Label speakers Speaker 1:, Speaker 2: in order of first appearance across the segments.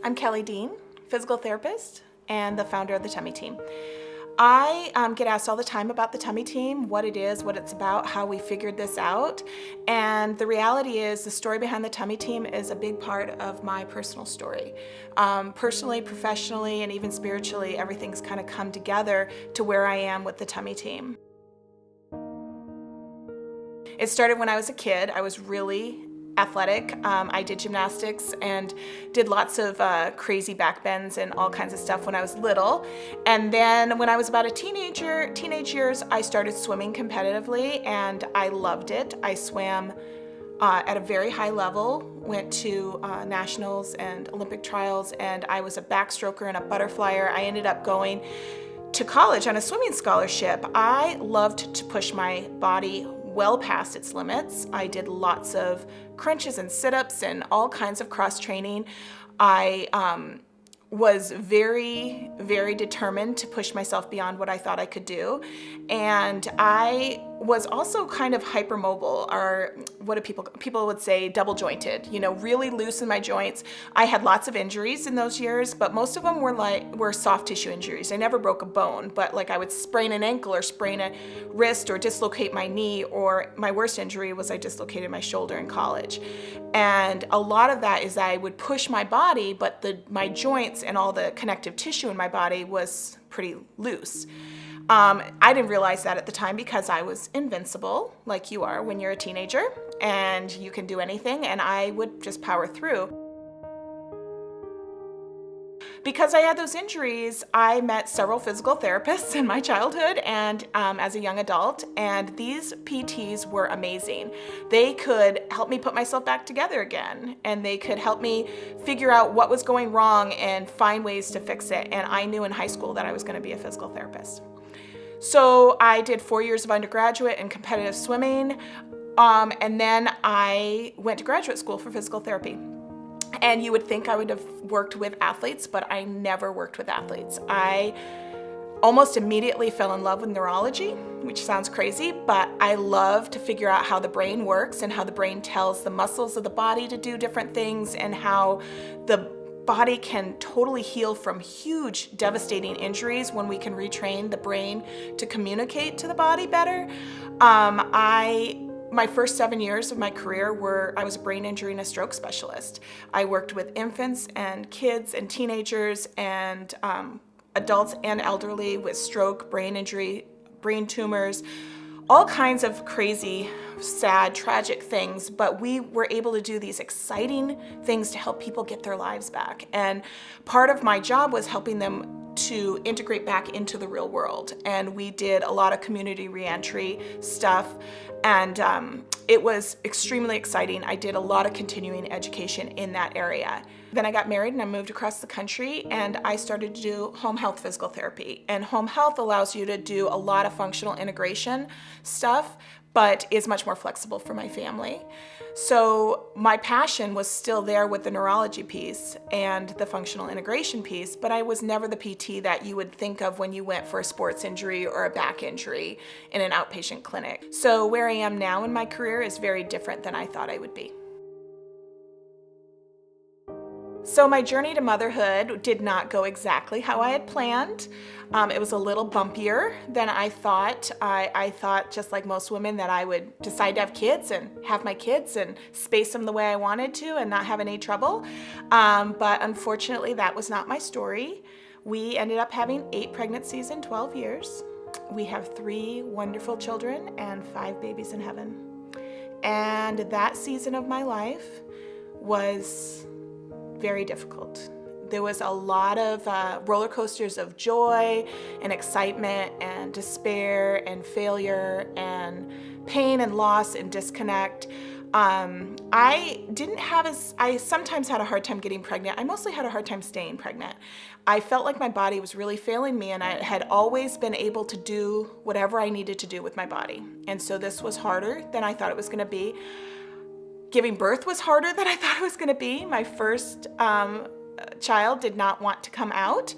Speaker 1: I'm Kelly Dean, physical therapist and the founder of the Tummy Team. I get asked all the time about the Tummy Team, what it is, what it's about, how we figured this out. And the reality is the story behind the Tummy Team is a big part of my personal story. Personally, professionally, and even spiritually, everything's kind of come together to where I am with the Tummy Team. It started when I was a kid. I was really athletic. I did gymnastics and did lots of crazy back bends and all kinds of stuff when I was little. And then when I was about a teenage years, I started swimming competitively and I loved it. I swam at a very high level, went to nationals and Olympic trials, and I was a backstroker and a butterflyer. I ended up going to college on a swimming scholarship. I loved to push my body well past its limits. I did lots of crunches and sit-ups and all kinds of cross training. I was very, very determined to push myself beyond what I thought I could do. And I was also kind of hypermobile, or what do people would say, double jointed, really loose in my joints. I had lots of injuries in those years, but most of them were soft tissue injuries. I never broke a bone, but like I would sprain an ankle or sprain a wrist or dislocate my knee, or my worst injury was I dislocated my shoulder in college. And a lot of that is I would push my body, but my joints and all the connective tissue in my body was pretty loose. I didn't realize that at the time because I was invincible, like you are when you're a teenager, and you can do anything, and I would just power through. Because I had those injuries, I met several physical therapists in my childhood and as a young adult, and these PTs were amazing. They could help me put myself back together again, and they could help me figure out what was going wrong and find ways to fix it. And I knew in high school that I was going to be a physical therapist. So I did 4 years of undergraduate in competitive swimming, and then I went to graduate school for physical therapy. And you would think I would have worked with athletes, but I never worked with athletes. I almost immediately fell in love with neurology, which sounds crazy, but I love to figure out how the brain works and how the brain tells the muscles of the body to do different things, and how the body can totally heal from huge, devastating injuries when we can retrain the brain to communicate to the body better. My first 7 years of my career I was a brain injury and a stroke specialist. I worked with infants and kids and teenagers and adults and elderly with stroke, brain injury, brain tumors, all kinds of crazy, sad, tragic things, but we were able to do these exciting things to help people get their lives back. And part of my job was helping them to integrate back into the real world. And we did a lot of community reentry stuff, and it was extremely exciting. I did a lot of continuing education in that area. Then I got married and I moved across the country, and I started to do home health physical therapy. And home health allows you to do a lot of functional integration stuff, but is much more flexible for my family. So my passion was still there with the neurology piece and the functional integration piece, but I was never the PT that you would think of when you went for a sports injury or a back injury in an outpatient clinic. So where I am now in my career is very different than I thought I would be. So my journey to motherhood did not go exactly how I had planned. It was a little bumpier than I thought. I thought, just like most women, that I would decide to have kids and have my kids and space them the way I wanted to and not have any trouble. But unfortunately, that was not my story. We ended up having 8 pregnancies in 12 years. We have 3 wonderful children and 5 babies in heaven. And that season of my life was very difficult. There was a lot of roller coasters of joy and excitement and despair and failure and pain and loss and disconnect. I sometimes had a hard time getting pregnant. I mostly had a hard time staying pregnant. I felt like my body was really failing me, and I had always been able to do whatever I needed to do with my body. And so this was harder than I thought it was going to be. Giving birth was harder than I thought it was going to be. My first child did not want to come out,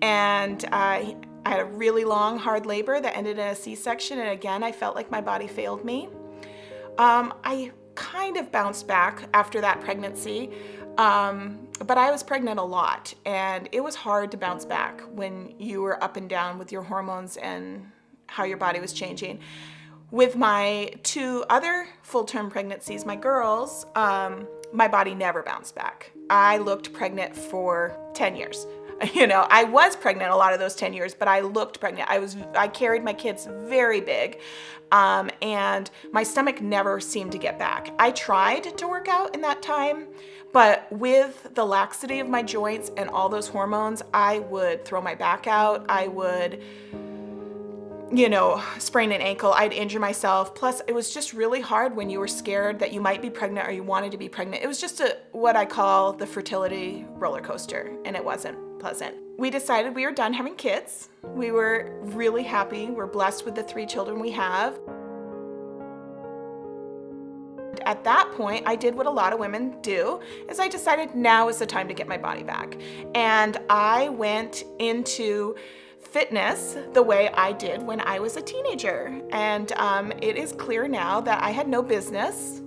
Speaker 1: and I had a really long, hard labor that ended in a C-section, and again, I felt like my body failed me. I kind of bounced back after that pregnancy. But I was pregnant a lot, and it was hard to bounce back when you were up and down with your hormones and how your body was changing. With my 2 other full-term pregnancies, my girls, my body never bounced back. I looked pregnant for 10 years. I was pregnant a lot of those 10 years, but I looked pregnant. I carried my kids very big, and my stomach never seemed to get back. I tried to work out in that time, but with the laxity of my joints and all those hormones, I would throw my back out. I would, sprain an ankle. I'd injure myself. Plus, it was just really hard when you were scared that you might be pregnant or you wanted to be pregnant. It was just what I call the fertility roller coaster, and it wasn't pleasant. We decided we were done having kids. We were really happy. We're blessed with the 3 children we have. At that point, I did what a lot of women do, is I decided now is the time to get my body back. And I went into fitness the way I did when I was a teenager. And it is clear now that I had no business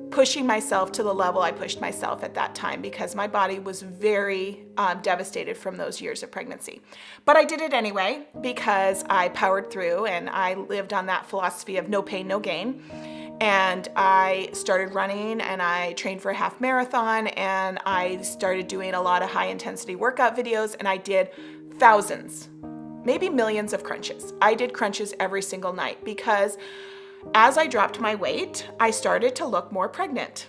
Speaker 1: pushing myself to the level I pushed myself at that time, because my body was very devastated from those years of pregnancy. But I did it anyway because I powered through, and I lived on that philosophy of no pain, no gain. And I started running, and I trained for a half marathon, and I started doing a lot of high intensity workout videos, and I did thousands, maybe millions of crunches. I did crunches every single night because as I dropped my weight, I started to look more pregnant.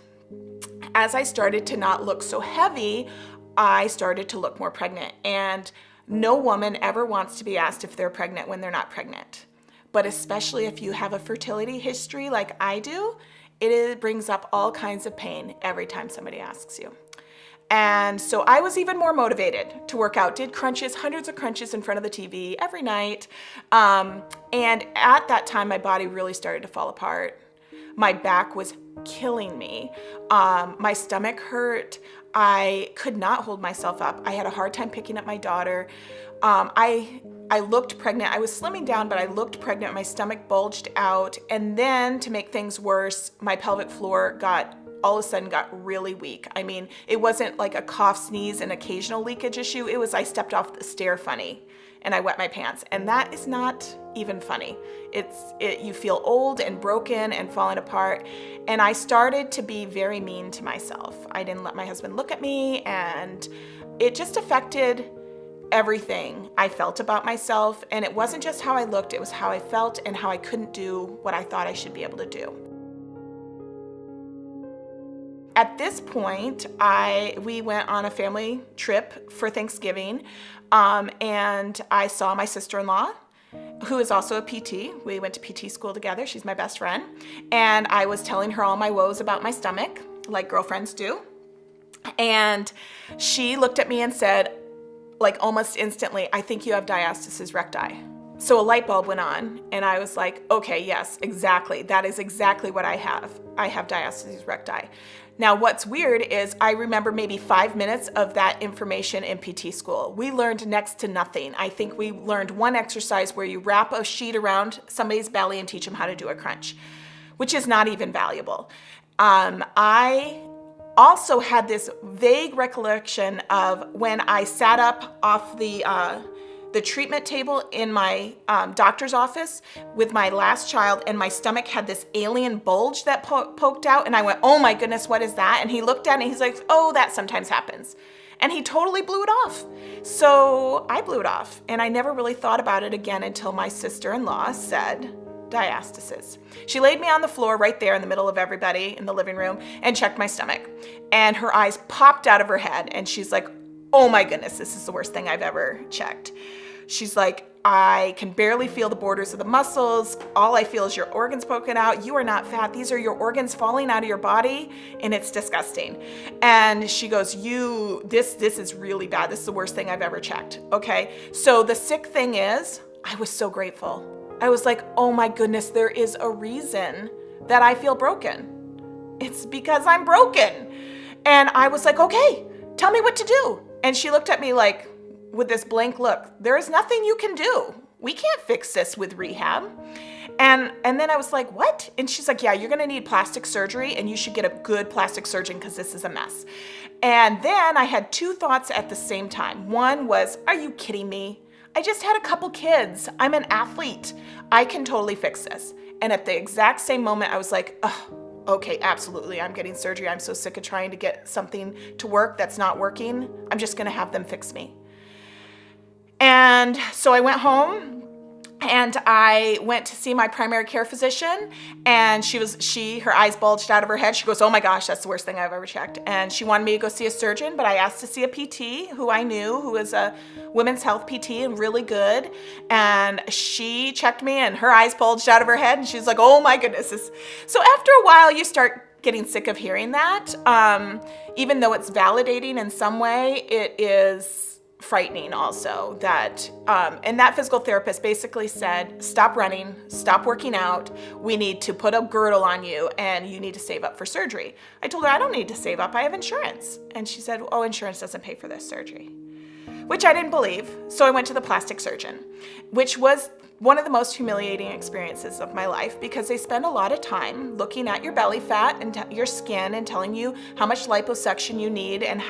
Speaker 1: As I started to not look so heavy, I started to look more pregnant. And no woman ever wants to be asked if they're pregnant when they're not pregnant. But especially if you have a fertility history like I do, it brings up all kinds of pain every time somebody asks you. And so I was even more motivated to work out, did crunches, hundreds of crunches in front of the TV every night. And at that time, my body really started to fall apart. My back was killing me. My stomach hurt. I could not hold myself up. I had a hard time picking up my daughter. I looked pregnant. I was slimming down, but I looked pregnant. My stomach bulged out. And then to make things worse, my pelvic floor all of a sudden got really weak. I mean, it wasn't like a cough, sneeze, and occasional leakage issue. It was I stepped off the stair funny and I wet my pants. And that is not even funny. You feel old and broken and falling apart. And I started to be very mean to myself. I didn't let my husband look at me, and it just affected everything I felt about myself. And it wasn't just how I looked, it was how I felt and how I couldn't do what I thought I should be able to do. At this point, we went on a family trip for Thanksgiving, and I saw my sister-in-law, who is also a PT. We went to PT school together. She's my best friend. And I was telling her all my woes about my stomach, like girlfriends do. And she looked at me and said, like almost instantly, "I think you have diastasis recti." So a light bulb went on, and I was like, okay, yes, exactly. That is exactly what I have. I have diastasis recti. Now, what's weird is I remember maybe 5 minutes of that information in PT school. We learned next to nothing. I think we learned one exercise where you wrap a sheet around somebody's belly and teach them how to do a crunch, which is not even valuable. I also had this vague recollection of when I sat up off the treatment table in my doctor's office with my last child, and my stomach had this alien bulge that poked out, and I went, "Oh my goodness, what is that?" And he looked at it and he's like, "Oh, that sometimes happens." And he totally blew it off. So I blew it off, and I never really thought about it again until my sister-in-law said diastasis. She laid me on the floor right there in the middle of everybody in the living room and checked my stomach, and her eyes popped out of her head, and she's like, "Oh my goodness, this is the worst thing I've ever checked." She's like, "I can barely feel the borders of the muscles. All I feel is your organs poking out. You are not fat. These are your organs falling out of your body, and it's disgusting." And she goes, this is really bad. This is the worst thing I've ever checked." Okay, so the sick thing is, I was so grateful. I was like, oh my goodness, there is a reason that I feel broken. It's because I'm broken. And I was like, okay, tell me what to do. And she looked at me like, with this blank look, "There is nothing you can do. We can't fix this with rehab. And then I was like, what? And she's like, yeah, you're gonna need plastic surgery and you should get a good plastic surgeon because this is a mess. And then I had two thoughts at the same time. One was, are you kidding me? I just had a couple kids. I'm an athlete. I can totally fix this. And at the exact same moment, I was like, oh, okay, absolutely. I'm getting surgery. I'm so sick of trying to get something to work that's not working. I'm just gonna have them fix me. And so I went home and I went to see my primary care physician, and her eyes bulged out of her head. She goes, oh my gosh, that's the worst thing I've ever checked. And she wanted me to go see a surgeon, but I asked to see a PT who I knew, who was a women's health PT and really good. And she checked me and her eyes bulged out of her head and she was like, oh my goodness. So after a while, you start getting sick of hearing that. Even though it's validating in some way, it is frightening also that, and that physical therapist basically said, stop running, stop working out, we need to put a girdle on you and you need to save up for surgery. I told her I don't need to save up, I have insurance. And she said, oh, insurance doesn't pay for this surgery, which I didn't believe. So I went to the plastic surgeon, which was one of the most humiliating experiences of my life because they spend a lot of time looking at your belly fat and your skin and telling you how much liposuction you need and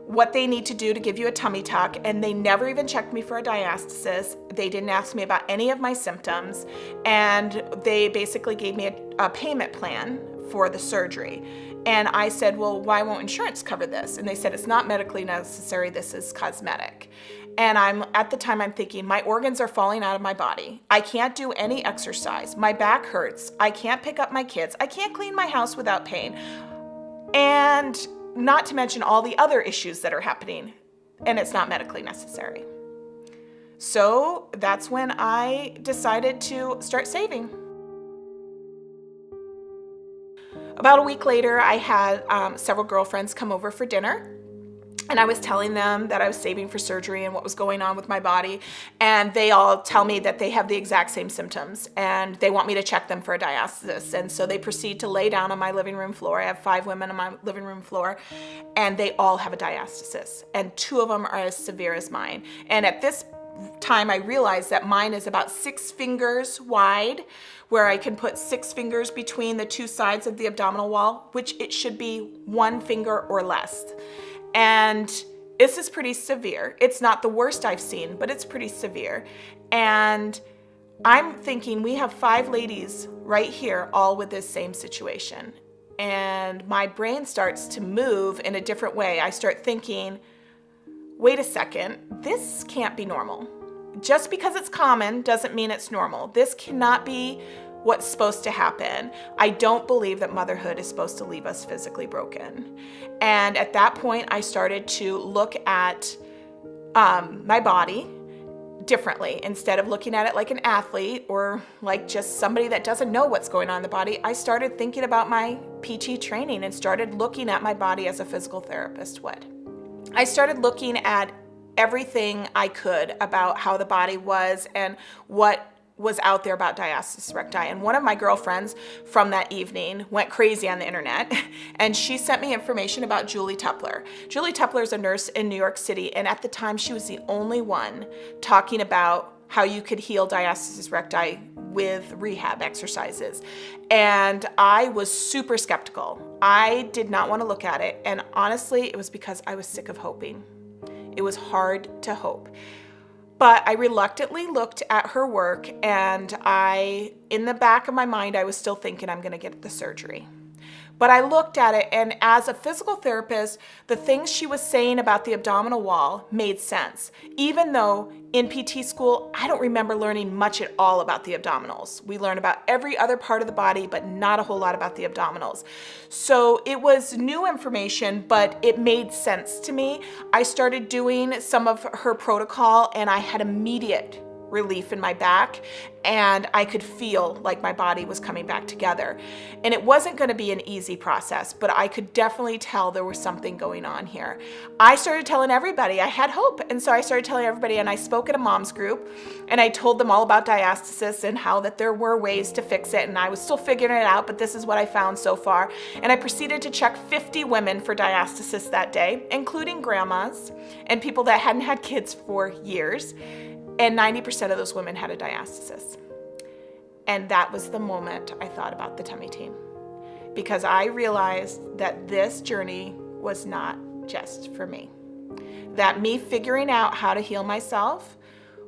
Speaker 1: what they need to do to give you a tummy tuck, and they never even checked me for a diastasis. They didn't ask me about any of my symptoms, and they basically gave me a payment plan for the surgery. And I said, well, why won't insurance cover this? And they said, it's not medically necessary, this is cosmetic. And at the time I'm thinking, my organs are falling out of my body. I can't do any exercise. My back hurts. I can't pick up my kids. I can't clean my house without pain. And not to mention all the other issues that are happening, and it's not medically necessary. So that's when I decided to start saving. About a week later, I had several girlfriends come over for dinner, and I was telling them that I was saving for surgery and what was going on with my body, and they all tell me that they have the exact same symptoms and they want me to check them for a diastasis. And so they proceed to lay down on my living room floor. I have 5 women on my living room floor, and they all have a diastasis, and 2 of them are as severe as mine. And at this time, I realized that mine is about 6 fingers wide, where I can put 6 fingers between the 2 sides of the abdominal wall, which it should be 1 finger or less. And this is pretty severe. It's not the worst I've seen, but it's pretty severe. And I'm thinking we have 5 ladies right here, all with this same situation. And my brain starts to move in a different way. I start thinking, wait a second, this can't be normal. Just because it's common doesn't mean it's normal. This cannot be what's supposed to happen. I don't believe that motherhood is supposed to leave us physically broken. And at that point, I started to look at my body differently. Instead of looking at it like an athlete or like just somebody that doesn't know what's going on in the body, I started thinking about my PT training and started looking at my body as a physical therapist would. I started looking at everything I could about how the body was and what was out there about diastasis recti. And one of my girlfriends from that evening went crazy on the internet, and she sent me information about Julie Tupler. Julie Tupler is a nurse in New York City, and at the time she was the only one talking about how you could heal diastasis recti with rehab exercises. And I was super skeptical. I did not want to look at it, and honestly, it was because I was sick of hoping. It was hard to hope. But I reluctantly looked at her work, and in the back of my mind, I was still thinking I'm gonna get the surgery. But I looked at it, and as a physical therapist, the things she was saying about the abdominal wall made sense. Even though in PT school, I don't remember learning much at all about the abdominals. We learned about every other part of the body, but not a whole lot about the abdominals. So it was new information, but it made sense to me. I started doing some of her protocol, and I had immediate relief in my back, and I could feel like my body was coming back together. And it wasn't going to be an easy process, but I could definitely tell there was something going on here. I started telling everybody I had hope, and so I started telling everybody, and I spoke at a mom's group, and I told them all about diastasis and how that there were ways to fix it, and I was still figuring it out, but this is what I found so far. And I proceeded to check 50 women for diastasis that day, including grandmas and people that hadn't had kids for years. And 90% of those women had a diastasis. And that was the moment I thought about the tummy team, because I realized that this journey was not just for me. That me figuring out how to heal myself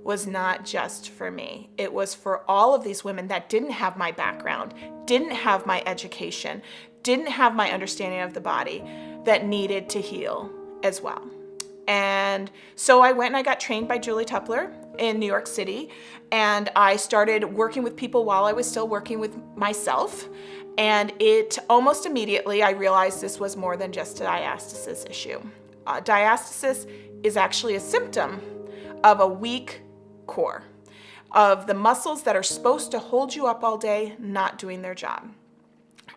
Speaker 1: was not just for me. It was for all of these women that didn't have my background, didn't have my education, didn't have my understanding of the body, that needed to heal as well. And so I went and I got trained by Julie Tupler in New York City, and I started working with people while I was still working with myself. And it almost immediately, I realized this was more than just a diastasis issue. Diastasis is actually a symptom of a weak core, of the muscles that are supposed to hold you up all day not doing their job.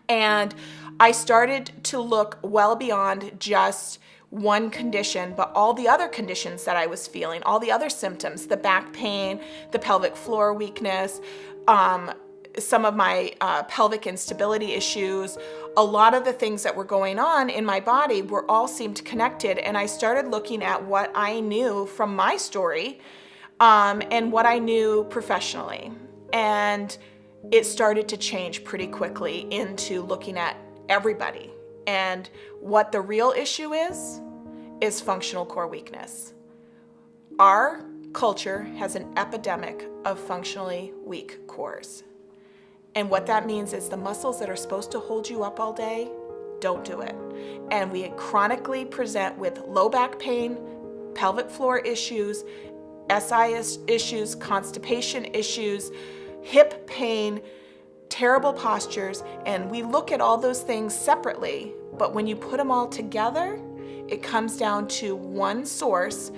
Speaker 1: And I started to look well beyond just one condition, but all the other conditions that I was feeling, all the other symptoms, the back pain, the pelvic floor weakness, some of my pelvic instability issues, a lot of the things that were going on in my body were all seemed connected. And I started looking at what I knew from my story and what I knew professionally. And it started to change pretty quickly into looking at everybody. And what the real issue is functional core weakness. Our culture has an epidemic of functionally weak cores. And what that means is the muscles that are supposed to hold you up all day don't do it. And we chronically present with low back pain, pelvic floor issues, SI issues, constipation issues, hip pain, terrible postures, and we look at all those things separately, but when you put them all together, it comes down to one source,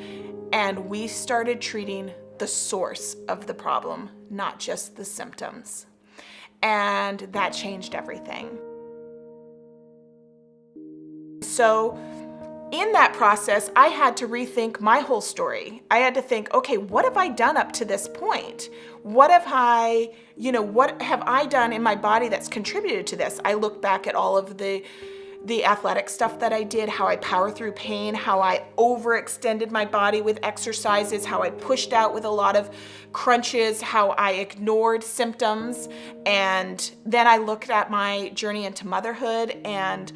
Speaker 1: and we started treating the source of the problem, not just the symptoms. And that changed everything. So in that process, I had to rethink my whole story. I had to think, okay, what have I done up to this point? What have I done in my body that's contributed to this? I look back at all of the athletic stuff that I did, how I power through pain, how I overextended my body with exercises, how I pushed out with a lot of crunches, how I ignored symptoms. And then I looked at my journey into motherhood and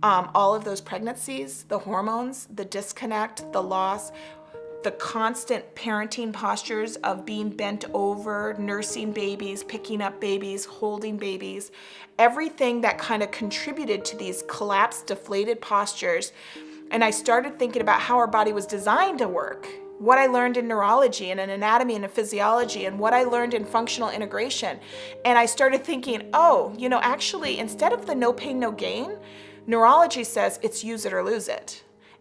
Speaker 1: all of those pregnancies, the hormones, the disconnect, the loss, the constant parenting postures of being bent over, nursing babies, picking up babies, holding babies, everything that kind of contributed to these collapsed, deflated postures. And I started thinking about how our body was designed to work, what I learned in neurology and in anatomy and in physiology, and what I learned in functional integration. And I started thinking, actually, instead of the no pain, no gain, neurology says it's use it or lose it.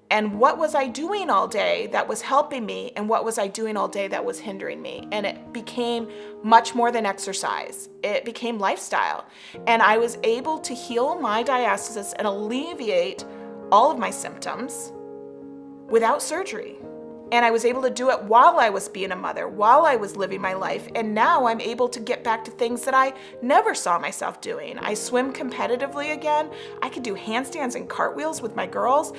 Speaker 1: And what was I doing all day that was helping me, and what was I doing all day that was hindering me? And it became much more than exercise. It became lifestyle. And I was able to heal my diastasis and alleviate all of my symptoms without surgery. And I was able to do it while I was being a mother, while I was living my life. And now I'm able to get back to things that I never saw myself doing. I swim competitively again. I could do handstands and cartwheels with my girls.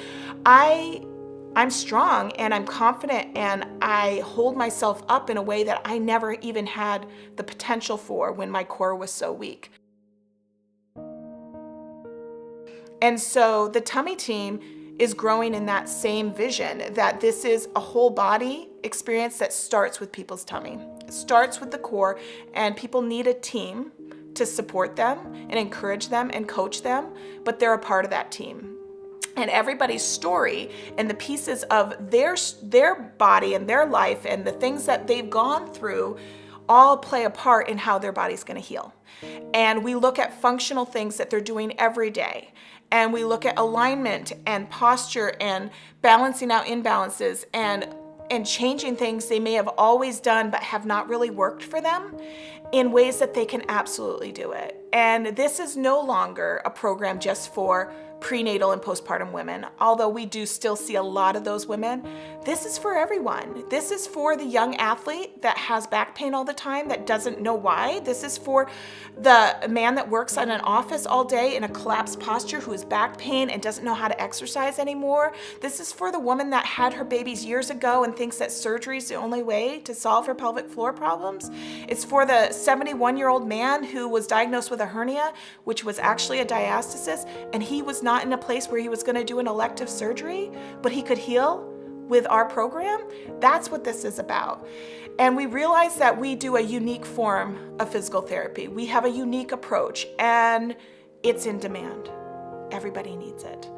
Speaker 1: I'm strong and I'm confident, and I hold myself up in a way that I never even had the potential for when my core was so weak. And so the tummy team is growing in that same vision, that this is a whole body experience that starts with people's tummy. It starts with the core, and people need a team to support them and encourage them and coach them, but they're a part of that team. And everybody's story and the pieces of their body and their life and the things that they've gone through all play a part in how their body's going to heal. And we look at functional things that they're doing every day. And we look at alignment and posture and balancing out imbalances and changing things they may have always done but have not really worked for them in ways that they can absolutely do it. And this is no longer a program just for prenatal and postpartum women. Although we do still see a lot of those women, this is for everyone. This is for the young athlete that has back pain all the time that doesn't know why. This is for the man that works in an office all day in a collapsed posture who has back pain and doesn't know how to exercise anymore. This is for the woman that had her babies years ago and thinks that surgery is the only way to solve her pelvic floor problems. It's for the 71-year-old man who was diagnosed with a hernia, which was actually a diastasis, and he was not in a place where he was going to do an elective surgery, but he could heal with our program. That's what this is about. And we realize that we do a unique form of physical therapy. We have a unique approach, and it's in demand. Everybody needs it.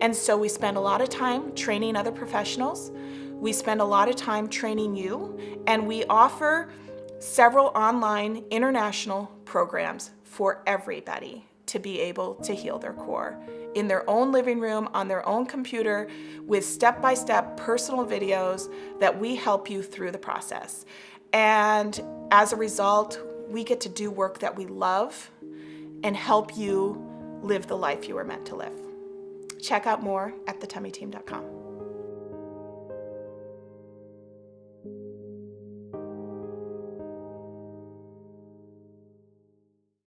Speaker 1: And so we spend a lot of time training other professionals. We spend a lot of time training you, and we offer several online international programs for everybody to be able to heal their core in their own living room, on their own computer, with step-by-step personal videos that we help you through the process. And as a result, we get to do work that we love and help you live the life you were meant to live. Check out more at thetummyteam.com.